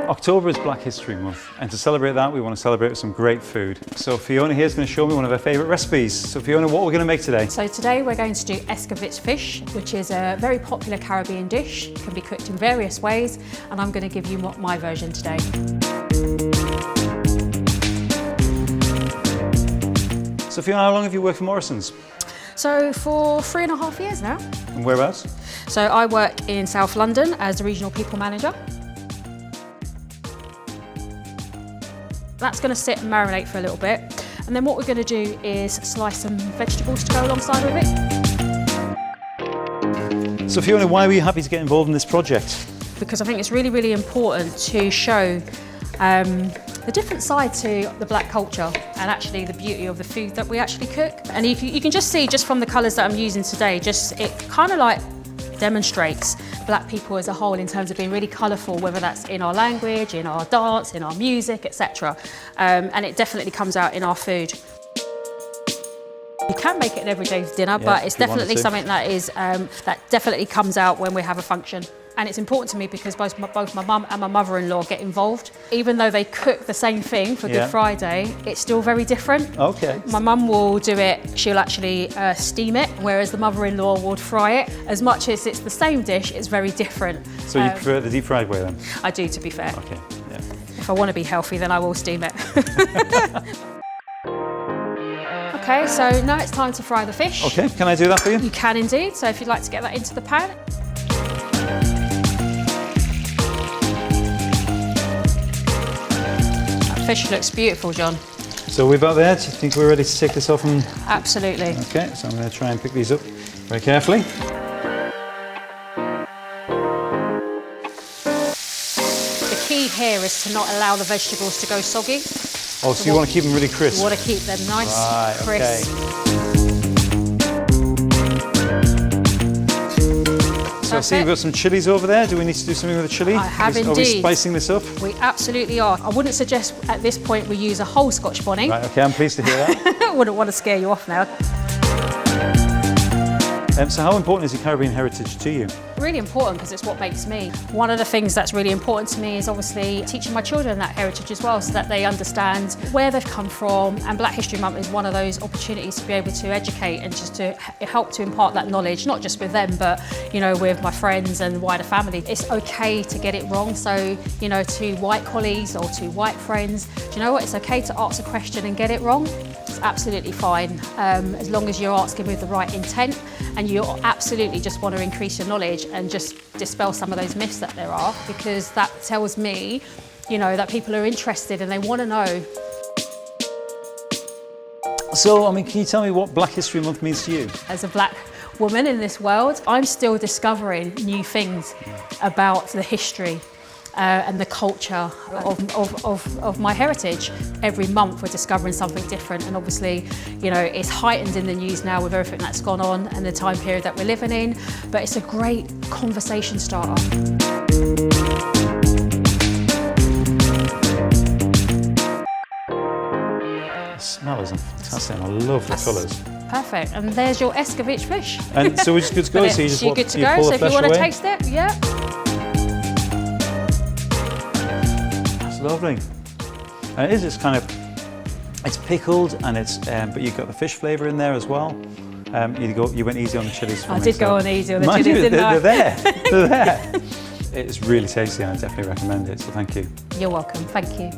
October is Black History Month, and to celebrate that, we want to celebrate with some great food. So Fiona here is going to show me one of her favourite recipes. So Fiona, what are we going to make today? So today we're going to do Escovitch Fish, which is a very popular Caribbean dish. It can be cooked in various ways, and I'm going to give you my version today. So Fiona, how long have you worked for Morrison's? So for 3.5 years now. And whereabouts? So I work in South London as the Regional People Manager. That's going to sit and marinate for a little bit. And then what we're going to do is slice some vegetables to go alongside with it. So Fiona, why were you happy to get involved in this project? Because I think it's really, really important to show the different side to the black culture and actually the beauty of the food that we actually cook. And you can just see, just from the colours that I'm using today, it kind of like demonstrates black people as a whole in terms of being really colourful, whether that's in our language, in our dance, in our music, etc. And it definitely comes out in our food. You can make it an everyday dinner, but it's definitely something that that definitely comes out when we have a function. And it's important to me because both my mum and my mother-in-law get involved. Even though they cook the same thing for Good Friday, it's still very different. Okay. My mum will do it, she'll actually steam it, whereas the mother-in-law would fry it. As much as it's the same dish, it's very different. So you prefer the deep fried way then? I do, to be fair. Okay, yeah. If I want to be healthy, then I will steam it. Okay, so now it's time to fry the fish. Okay, can I do that for you? You can indeed, so if you'd like to get that into the pan. Fish looks beautiful, John. So we're about there. Do you think we're ready to take this off? Absolutely. Okay, so I'm going to try and pick these up very carefully. The key here is to not allow the vegetables to go soggy. Oh, so you want to keep them really crisp? You want to keep them nice, crisp. Okay. So I see we've got some chilies over there. Do we need to do something with the chili? I have indeed. Are we spicing this up? We absolutely are. I wouldn't suggest at this point we use a whole Scotch bonnet. Right, okay, I'm pleased to hear that. I wouldn't want to scare you off now. So how important is your Caribbean heritage to you? Really important because it's what makes me. One of the things that's really important to me is obviously teaching my children that heritage as well, so that they understand where they've come from. And Black History Month is one of those opportunities to be able to educate and just to help to impart that knowledge, not just with them, but with my friends and wider family. It's okay to get it wrong. So, to white colleagues or to white friends, do you know what? It's okay to ask a question and get it wrong. It's absolutely fine, as long as you're asking with the right intent and you absolutely just want to increase your knowledge and just dispel some of those myths that there are, because that tells me, that people are interested and they want to know. So, can you tell me what Black History Month means to you? As a black woman in this world, I'm still discovering new things about the history and the culture of my heritage. Every month we're discovering something different, and obviously, it's heightened in the news now with everything that's gone on and the time period that we're living in, but it's a great conversation starter. The smell is fantastic. I love the colours. Perfect, and there's your Escovitch fish. And so we're just good to go. So you're good to go. So if you want to taste it, yeah. Lovely. And it's it's pickled and but you've got the fish flavour in there as well. You went easy on the chilies for me. I did go on easy on the chilies, didn't I? They're there. It's really tasty and I definitely recommend it, so thank you. You're welcome, thank you.